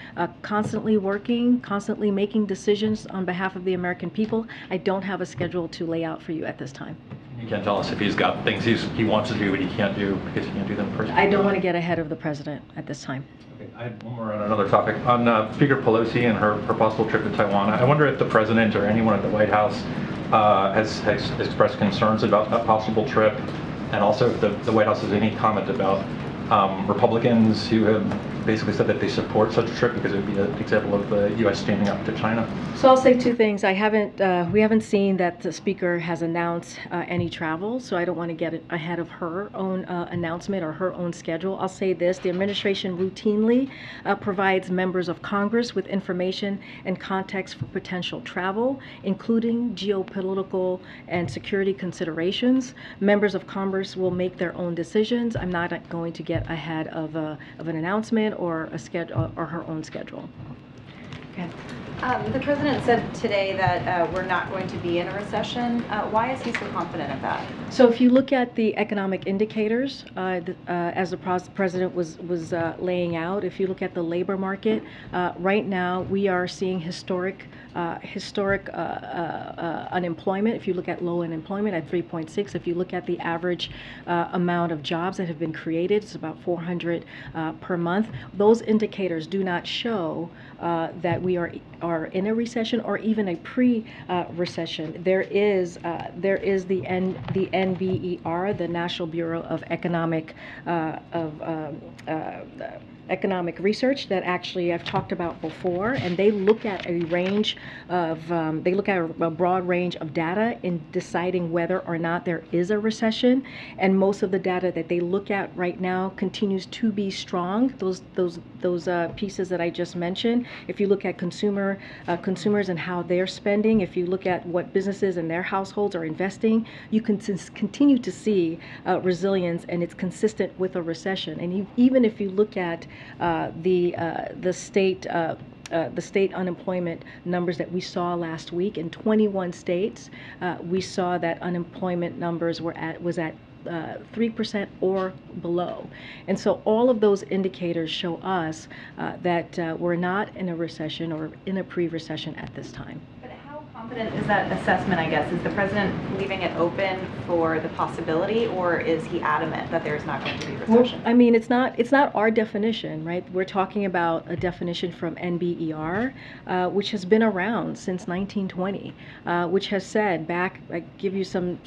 [SPEAKER 1] constantly working, constantly making decisions on behalf of the American people. I don't have a schedule to lay out for you at this time.
[SPEAKER 15] You can't tell us if he's got things he wants to do but he can't do because he can't do them personally?
[SPEAKER 1] I don't want to get ahead of the president at this time.
[SPEAKER 15] Okay, I had one more on another topic. On Speaker Pelosi and her possible trip to Taiwan, I wonder if the president or anyone at the White House has expressed concerns about that possible trip, and also if the White House has any comment about Republicans who have basically said that they support such a trip because it would be an example of the U.S. standing up to China.
[SPEAKER 1] So I'll say 2 things. We haven't seen that the speaker has announced any travel, so I don't want to get ahead of her own announcement or her own schedule. I'll say this: the administration routinely provides members of Congress with information and context for potential travel, including geopolitical and security considerations. Members of Congress will make their own decisions. I'm not going to get ahead of an announcement or a schedule or her own schedule.
[SPEAKER 4] Okay. The president said today that we're not going to be in a recession. Why is he so confident of that?
[SPEAKER 1] So if you look at the economic indicators, as the president was laying out, if you look at the labor market, right now we are seeing historic unemployment. If you look at low unemployment at 3.6, if you look at the average amount of jobs that have been created, it's about 400 per month. Those indicators do not show that we are in a recession or even a pre-recession. There is the NBER, the National Bureau of Economic Research, that actually I've talked about before, and they look at a broad range of data in deciding whether or not there is a recession. And most of the data that they look at right now continues to be strong. Those pieces that I just mentioned. If you look at consumers and how they're spending, if you look at what businesses and their households are investing, you can continue to see resilience, and it's consistent with a recession. And even if you look at the state unemployment numbers that we saw last week in 21 states, we saw that unemployment numbers was at 3% or below. And so all of those indicators show us that we're not in a recession or in a pre-recession at this time.
[SPEAKER 4] Confident is that assessment, I guess? Is the president leaving it open for the possibility, or is he adamant that there's not going to be recession?
[SPEAKER 1] Well, I mean, it's not our definition, right? We're talking about a definition from NBER, which has been around since 1920, which has said back, I give you some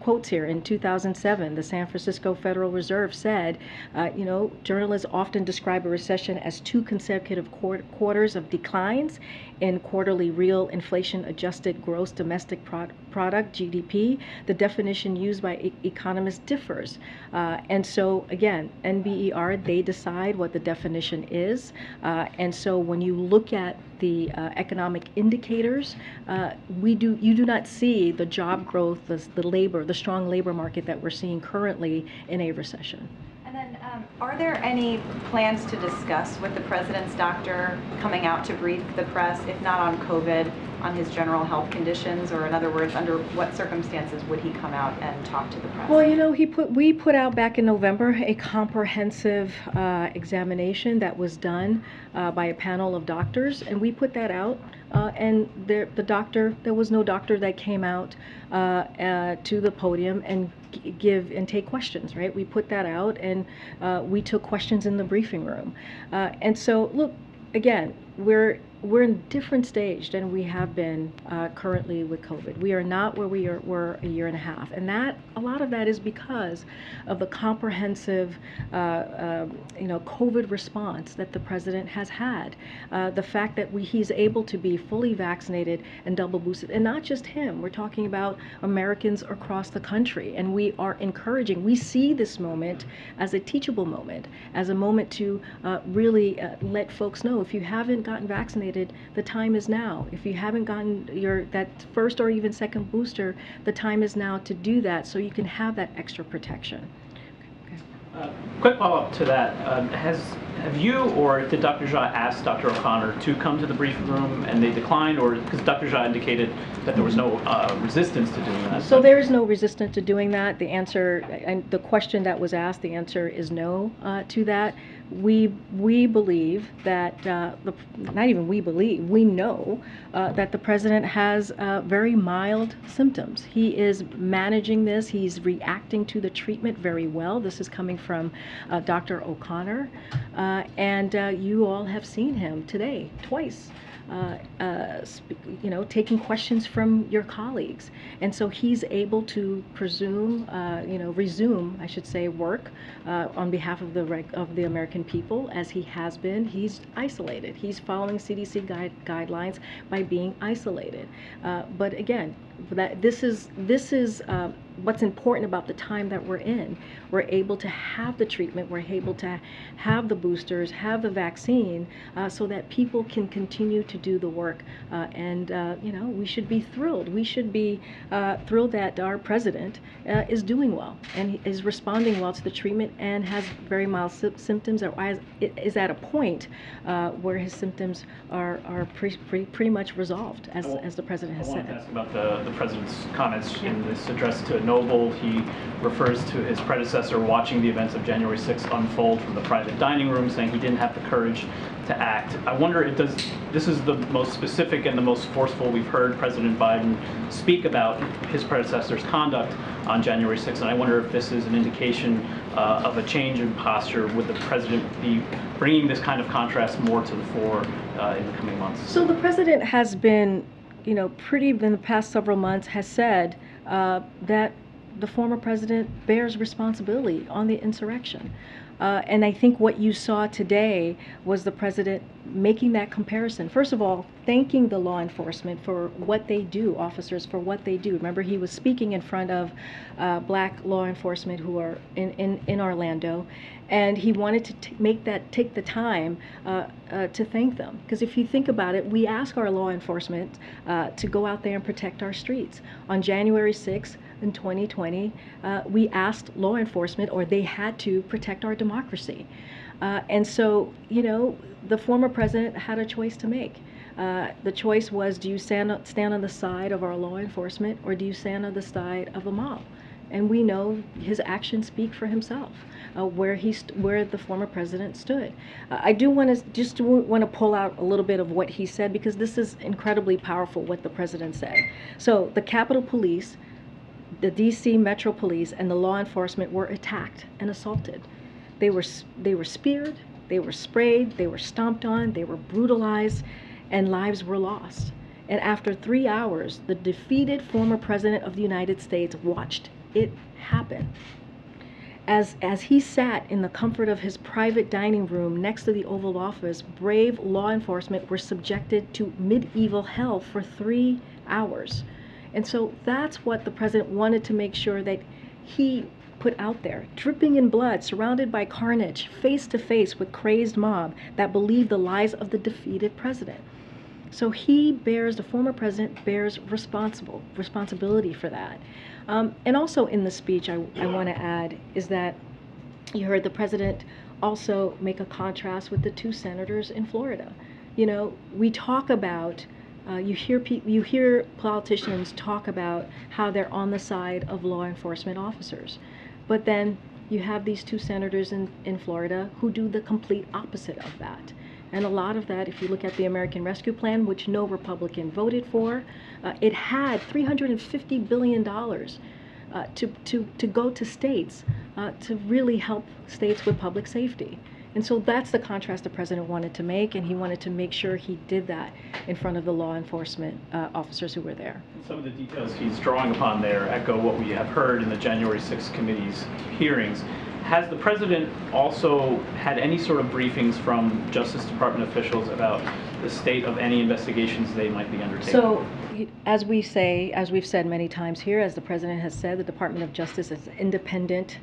[SPEAKER 1] quotes here. In 2007, the San Francisco Federal Reserve said, journalists often describe a recession as 2 consecutive quarters of declines in quarterly actually real inflation-adjusted gross domestic product, GDP. The definition used by economists differs. And so, again, NBER, they decide what the definition is. And so when you look at the economic indicators, you do not see the job growth, the strong labor market that we're seeing currently in a recession.
[SPEAKER 4] And then, are there any plans to discuss with the president's doctor coming out to brief the press, if not on COVID, on his general health conditions, or in other words, under what circumstances would he come out and talk to the press?
[SPEAKER 1] Well, you know, we put out back in November a comprehensive examination that was done by a panel of doctors, and we put that out. And there was no doctor that came out to the podium and give and take questions, right? We put that out, and we took questions in the briefing room. And so, look, again, we're in a different stage than we have been currently with COVID. We are not where we were a year and a half, and a lot of that is because of the comprehensive, COVID response that the president has had. The fact that he's able to be fully vaccinated and double boosted, and not just him. We're talking about Americans across the country, and we are encouraging. We see this moment as a teachable moment, as a moment to really let folks know, if you haven't gotten vaccinated, the time is now. If you haven't gotten that first or even second booster, the time is now to do that, so you can have that extra protection.
[SPEAKER 3] Quick follow-up to that. Have you or did Dr. Jha ask Dr. O'Connor to come to the briefing room and they declined, or because Dr. Jha indicated that there was no resistance to doing that?
[SPEAKER 1] So there is no resistance to doing that. The answer, and the question that was asked, the answer is no to that. We believe that, not even we believe, we know that the president has very mild symptoms. He is managing this. He's reacting to the treatment very well. This is coming from Dr. O'Connor. And you all have seen him today, twice. Taking questions from your colleagues. And so he's able to resume, I should say, work on behalf of the American people, as he has been. He's isolated. He's following CDC guidelines by being isolated. But again, this is what's important about the time that we're in. We're able to have the treatment, we're able to have the boosters, have the vaccine, so that people can continue to do the work. We should be thrilled. We should be thrilled that our president is doing well and is responding well to the treatment and has very mild symptoms, or is at a point where his symptoms are pretty much resolved, as the president has said.
[SPEAKER 3] I wanted to ask about the president's comments in this address to a noble. He refers to his predecessor watching the events of January 6th unfold from the private dining room, saying he didn't have the courage to act. I wonder if this is the most specific and the most forceful we've heard President Biden speak about his predecessor's conduct on January 6th, and I wonder if this is an indication of a change in posture. Would the president be bringing this kind of contrast more to the fore in the coming months?
[SPEAKER 1] So the president has been, in the past several months, has said that the former president bears responsibility on the insurrection. And I think what you saw today was the president making that comparison. First of all, thanking the law enforcement for what they do, officers for what they do. Remember, he was speaking in front of black law enforcement who are in Orlando, and he wanted to take the time to thank them. Because if you think about it, we ask our law enforcement to go out there and protect our streets. On January 6th, in 2020, we asked law enforcement, or they had to protect our democracy. And so, the former president had a choice to make. The choice was, do you stand on the side of our law enforcement, or do you stand on the side of the mob? And we know his actions speak for himself, where the former president stood. I do want to pull out a little bit of what he said, because this is incredibly powerful, what the president said. So the Capitol Police, the DC Metro Police, and the law enforcement were attacked and assaulted. They were speared, they were sprayed, they were stomped on, they were brutalized, and lives were lost. And after 3 hours, the defeated former president of the United States watched it happen. As he sat in the comfort of his private dining room next to the Oval Office, brave law enforcement were subjected to medieval hell for 3 hours. And so that's what the president wanted to make sure that he put out there, dripping in blood, surrounded by carnage, face to face with crazed mob that believed the lies of the defeated president. So the former president bears responsibility for that. And also in the speech, I want to add is that you heard the president also make a contrast with the 2 senators in Florida. You know, we talk about, you hear politicians talk about how they're on the side of law enforcement officers. But then you have these 2 senators in Florida who do the complete opposite of that. And a lot of that, if you look at the American Rescue Plan, which no Republican voted for, it had $350 billion to go to states to really help states with public safety. And so that's the contrast the president wanted to make, and he wanted to make sure he did that in front of the law enforcement officers who were there.
[SPEAKER 3] Some of the details he's drawing upon there echo what we have heard in the January 6th committee's hearings. Has the president also had any sort of briefings from Justice Department officials about the state of any investigations they might be undertaking?
[SPEAKER 1] So, as we've said many times here, as the president has said, the Department of Justice is an independent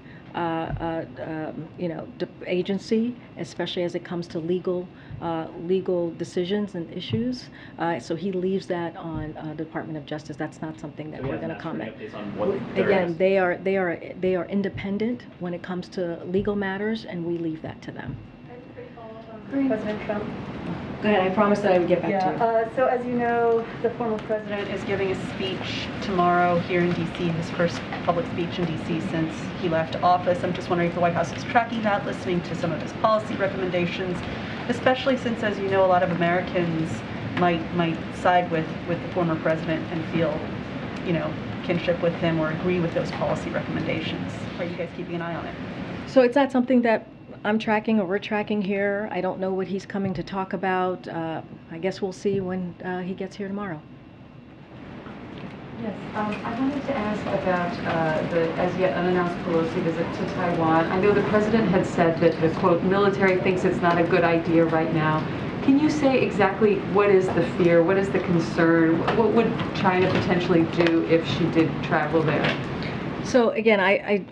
[SPEAKER 1] agency, especially as it comes to legal decisions and issues. So he leaves that on the Department of Justice. That's not something that we're going to comment. Again, they are independent when it comes to legal matters, and we leave that to them.
[SPEAKER 6] President Trump.
[SPEAKER 1] Go ahead. I promised that I would get back to you.
[SPEAKER 6] So as you know, the former president is giving a speech tomorrow here in D.C., his first public speech in D.C. since he left office. I'm just wondering if the White House is tracking that, listening to some of his policy recommendations, especially since, as you know, a lot of Americans might side with the former president and feel, kinship with him or agree with those policy recommendations. Are you guys keeping an eye on it?
[SPEAKER 1] So it's not something that I'm tracking or we're tracking here. I don't know what he's coming to talk about. I guess we'll see when he gets here tomorrow.
[SPEAKER 14] Yes, I wanted to ask about the as yet unannounced Pelosi visit to Taiwan. I know the president had said that the, quote, military thinks it's not a good idea right now. Can you say exactly what is the fear, what is the concern? What would China potentially do if she did travel there?
[SPEAKER 1] So again, I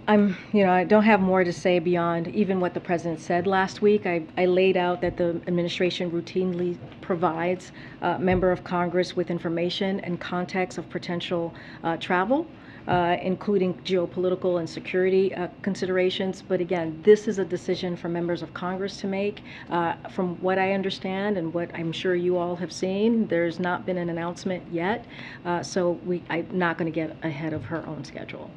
[SPEAKER 1] don't have more to say beyond even what the president said last week. I laid out that the administration routinely provides a member of Congress with information and context of potential travel, including geopolitical and security considerations. But again, this is a decision for members of Congress to make. From what I understand and what I'm sure you all have seen, there's not been an announcement yet. So I'm not going to get ahead of her own schedule.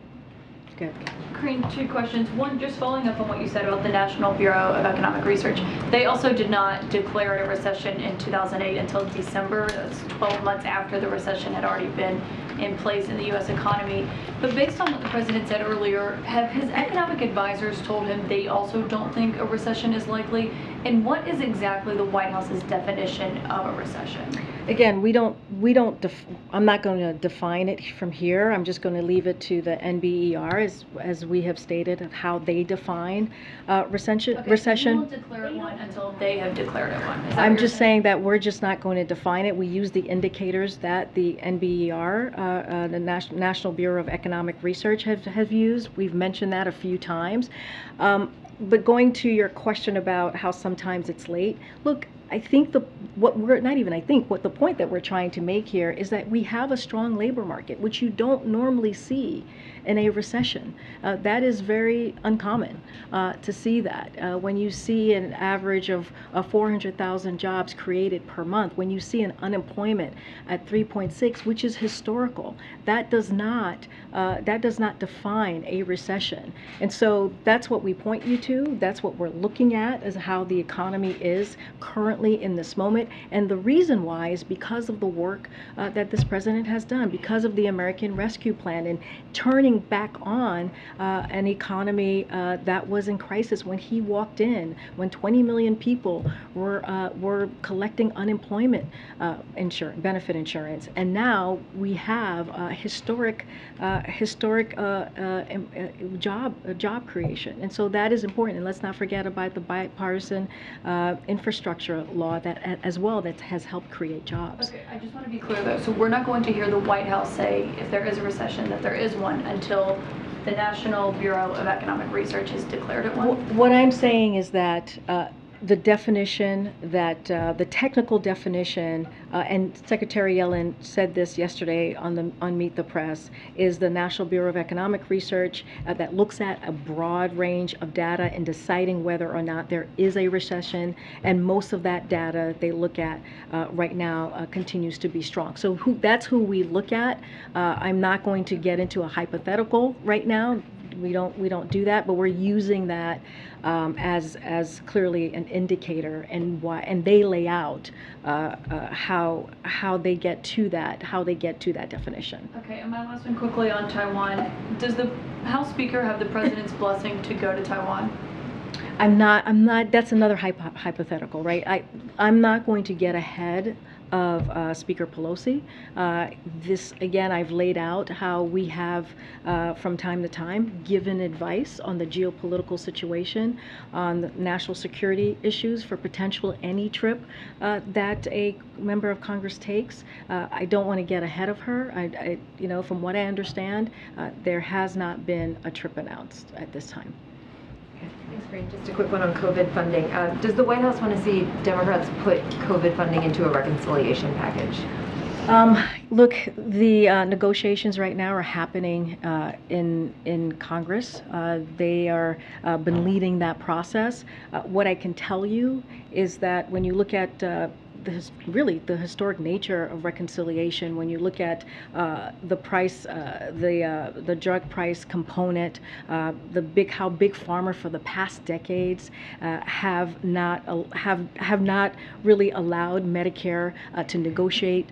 [SPEAKER 1] Good.
[SPEAKER 5] Karine, 2 questions. One, just following up on what you said about the National Bureau of Economic Research. They also did not declare it a recession in 2008 until December. That's 12 months after the recession had already been in place in the U.S. economy. But based on what the president said earlier, have his economic advisors told him they also don't think a recession is likely? And what is exactly the White House's definition of a recession?
[SPEAKER 1] Again, I'm not going to define it from here. I'm just going to leave it to the NBER as we have stated of how they define recession.
[SPEAKER 5] Okay, so you won't declare one until they have declared it one.
[SPEAKER 1] I'm just saying that we're just not going to define it. We use the indicators that the NBER, the National Bureau of Economic Research, have used. We've mentioned that a few times. But going to your question about how sometimes it's late, look, I think what the point that we're trying to make here is that we have a strong labor market, which you don't normally see in a recession. That is very uncommon to see that. When you see an average of 400,000 jobs created per month, when you see an unemployment at 3.6, which is historical, that does not define a recession. And so that's what we point you to. That's what we're looking at as how the economy is currently differently in this moment. And the reason why is because of the work that this president has done, because of the American Rescue Plan and turning back on an economy that was in crisis when he walked in, when 20 million people were collecting unemployment benefit insurance. And now we have historic job creation. And so that is important. And let's not forget about the bipartisan infrastructure law that as well that has helped create jobs.
[SPEAKER 5] Okay, I just want to be clear though. So we're not going to hear the White House say if there is a recession that there is one until the National Bureau of Economic Research has declared it one?
[SPEAKER 1] What I'm saying is that the definition that the technical definition, and Secretary Yellen said this yesterday on Meet the Press, is the National Bureau of Economic Research that looks at a broad range of data in deciding whether or not there is a recession, and most of that data they look at right now continues to be strong. So that's who we look at. I'm not going to get into a hypothetical right now. We don't do that, but we're using that as clearly an indicator, and why, and they lay out how they get to that definition.
[SPEAKER 5] Okay, and my last one quickly on Taiwan. Does the House Speaker have the President's blessing to go to Taiwan?
[SPEAKER 1] I'm not, that's another hypothetical, right? I'm not going to get ahead of Speaker Pelosi. This, again, I've laid out how we have, from time to time, given advice on the geopolitical situation, on the national security issues for potential any trip that a member of Congress takes. I don't want to get ahead of her. From what I understand, there has not been a trip announced at this time.
[SPEAKER 9] Thanks, Karine. Just a quick one on COVID funding. Does the White House want to see Democrats put COVID funding into a reconciliation package?
[SPEAKER 1] Look, the negotiations right now are happening in Congress. They are been leading that process. What I can tell you is that when you look at the historic nature of reconciliation, when you look at the price, the drug price component, how big pharma for the past decades have not really allowed Medicare to negotiate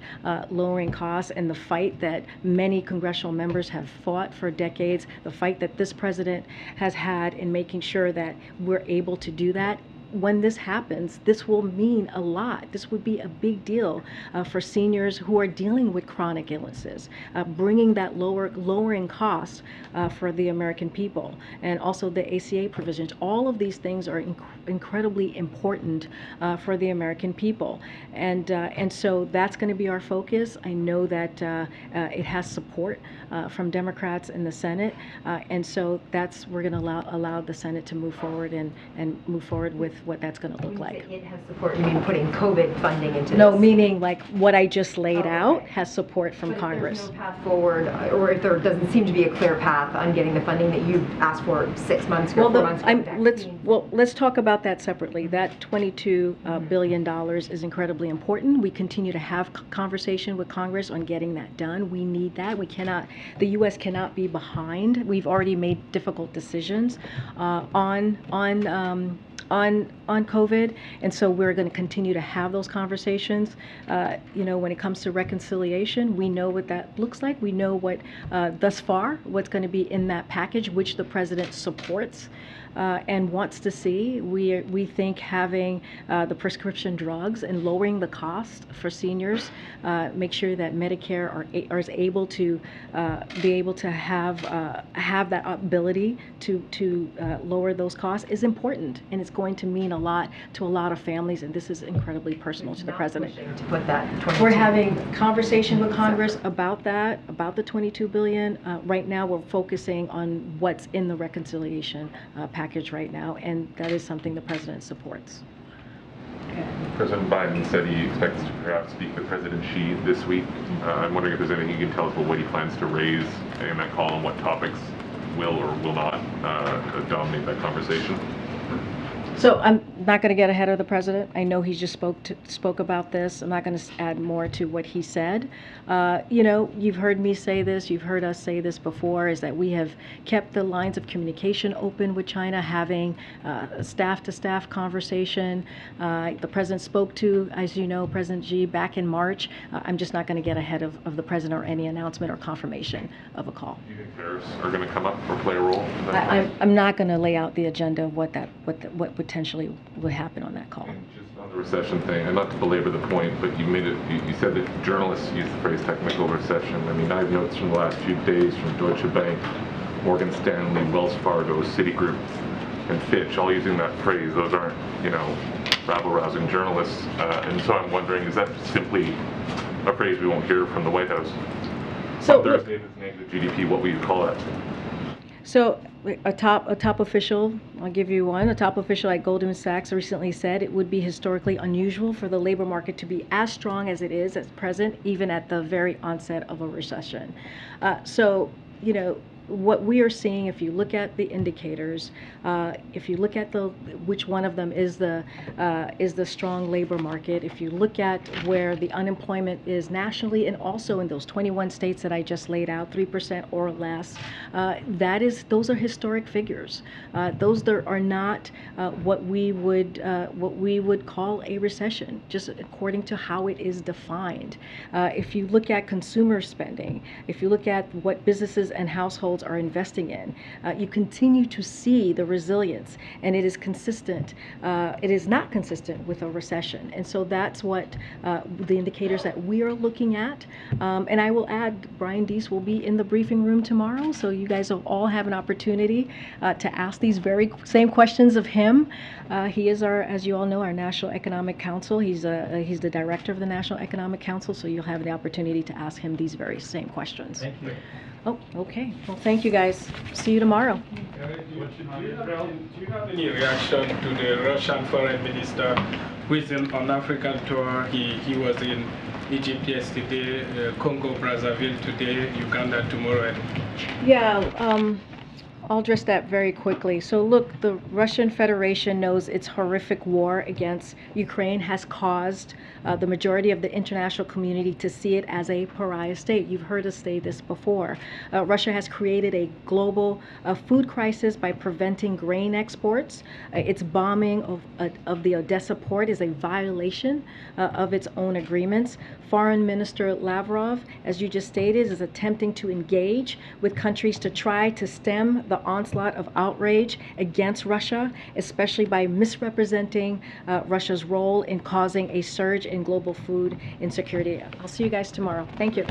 [SPEAKER 1] lowering costs, and the fight that many congressional members have fought for decades, the fight that this president has had in making sure that we're able to do that. When this happens, this will mean a lot. This would be a big deal for seniors who are dealing with chronic illnesses, bringing that lowering costs for the American people, and also the ACA provisions. All of these things are incredibly important for the American people, and so that's going to be our focus. I know that it has support from Democrats in the Senate, and so we're going to allow the Senate to move forward and move forward with what that's going to look like.
[SPEAKER 9] When you say it has support, you mean putting COVID funding into this?
[SPEAKER 1] No, meaning like what I just laid out has support from Congress.
[SPEAKER 9] If there's no path forward, or if there doesn't seem to be a clear path on getting the funding that you asked for 6 months ago, 4 months ago.
[SPEAKER 1] Let's talk about that separately. That $22 billion is incredibly important. We continue to have conversation with Congress on getting that done. We need that. The U.S. cannot be behind. We've already made difficult decisions on COVID, and so we're going to continue to have those conversations. When it comes to reconciliation, we know what that looks like. We know what, thus far, what's going to be in that package, which the president supports and wants to see. We think having the prescription drugs and lowering the cost for seniors, make sure that Medicare is able to be able to have that ability to lower those costs is important, and it's going to mean a lot to a lot of families, and this is incredibly personal to the president.
[SPEAKER 9] To put that
[SPEAKER 1] We're having conversation with Congress about that, about the $22 billion. Right now, we're focusing on what's in the reconciliation package right now, and that is something the president supports.
[SPEAKER 7] President Biden said he expects to perhaps speak with President Xi this week. I'm wondering if there's anything you can tell us about what he plans to raise in that call and what topics will or will not dominate that conversation.
[SPEAKER 1] So I'm not going to get ahead of the president. I know he just spoke about this. I'm not going to add more to what he said. You know, you've heard me say this, you've heard us say this before, is that we have kept the lines of communication open with China, having staff-to-staff conversation. The president spoke to, as you know, President Xi back in March. I'm just not going to get ahead of the president or any announcement or confirmation of a call.
[SPEAKER 7] Do you think tariffs are going to come up or play a role?
[SPEAKER 1] I'm not going to lay out the agenda of what potentially would happen on that call.
[SPEAKER 7] And just on the recession thing, and not to belabor the point, but you said that journalists use the phrase technical recession. I mean, I have notes from the last few days from Deutsche Bank, Morgan Stanley, Wells Fargo, Citigroup, and Fitch, all using that phrase. Those aren't, you know, rabble-rousing journalists. And so I'm wondering, is that simply a phrase we won't hear from the White House?
[SPEAKER 1] So,
[SPEAKER 7] on Thursday, if it's negative GDP, what will you call that?
[SPEAKER 1] So a top official, I'll give you one, a top official at Goldman Sachs recently said it would be historically unusual for the labor market to be as strong as it is at present, even at the very onset of a recession. So, you know, what we are seeing, if you look at the indicators, if you look at which one of them is the strong labor market, if you look at where the unemployment is nationally and also in those 21 states that I just laid out, 3% or less, those are historic figures. Those are not what we would call a recession, just according to how it is defined. If you look at consumer spending, if you look at what businesses and households are investing in, you continue to see the resilience, and it is consistent. It is not consistent with a recession, and so that's what the indicators that we are looking at. And I will add, Brian Deese will be in the briefing room tomorrow, so you guys will all have an opportunity to ask these very same questions of him. He is as you all know, our National Economic Council. He's the director of the National Economic Council, so you'll have the opportunity to ask him these very same questions.
[SPEAKER 10] Thank you.
[SPEAKER 1] Oh, okay. Well, thank you guys. See you tomorrow.
[SPEAKER 16] Do you have any reaction to the Russian foreign minister who is on African tour? He was in Egypt yesterday, Congo, Brazzaville today, Uganda tomorrow.
[SPEAKER 1] Yeah, I'll address that very quickly. So look, the Russian Federation knows its horrific war against Ukraine has caused the majority of the international community to see it as a pariah state. You've heard us say this before. Russia has created a global food crisis by preventing grain exports. Its bombing of the Odessa port is a violation of its own agreements. Foreign Minister Lavrov, as you just stated, is attempting to engage with countries to try to stem the onslaught of outrage against Russia, especially by misrepresenting Russia's role in causing a surge in global food insecurity. I'll see you guys tomorrow. Thank you.